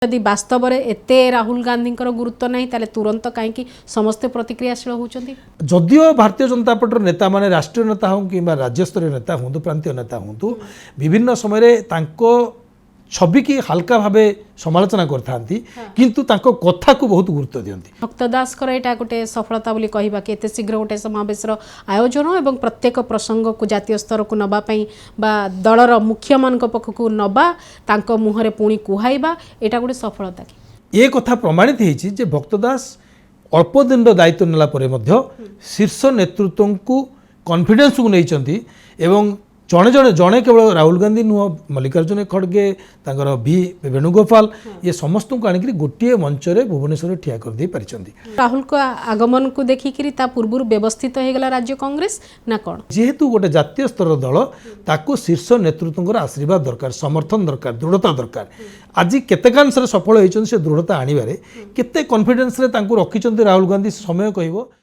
यदि वास्तव में एते राहुल गांधी गुरुत्व नहीं ताले तुरंत कहीं समस्ते प्रतिक्रियाशील होउछंती। जदिओ भारतीय जनता पार्टी नेता माने राष्ट्रीय नेता हूँ कि राज्य स्तरीय नेता हूँ प्रांतीय नेता हूँ विभिन्न समय छवि की हल्का भावे समालोचना करथांती किंतु तांको कथा को बहुत गुरुत्व दियंती। भक्तदास एटा गोटे सफलता बोली कहबा कि एते शीघ्र गोटे समावेशर आयोजन एवं प्रत्येक प्रसंग को जातीय स्तर को नबा पई बा दलर मुख्य मानक पखकु नबा तांको मुहरे पुणी कुहाइबा एटा गोटे सफलता कि ये कथा प्रमाणित होईछि जे भक्तदास अल्प दिन दायित्व नेला परे मध्य शीर्ष नेतृत्व को कॉन्फिडेंस को नैचंती एवं जड़े जड़े जड़े केवल राहुल गांधी नुह मल्लिकार्जुन खड़गे तांकर भी वेणुगोपाल ये समस्त को आनिक गोटे मंच रे भुवनेश्वर ठिया कर दे पारिछंती। राहुल को आगमन को देखिकरी ता पूर्व व्यवस्थित हो गला राज्य कांग्रेस ना कोन जेहेतु गोटे जातीय स्तर दल ताको शीर्ष नेतृत्व आशीर्वाद दरकार समर्थन दरकार दृढ़ता दरकार आज केतेकांश सफल होइछन से दृढ़ता आनिबारे केते कॉन्फिडेंस रे तांको रखिछंती राहुल गांधी समय कहबो।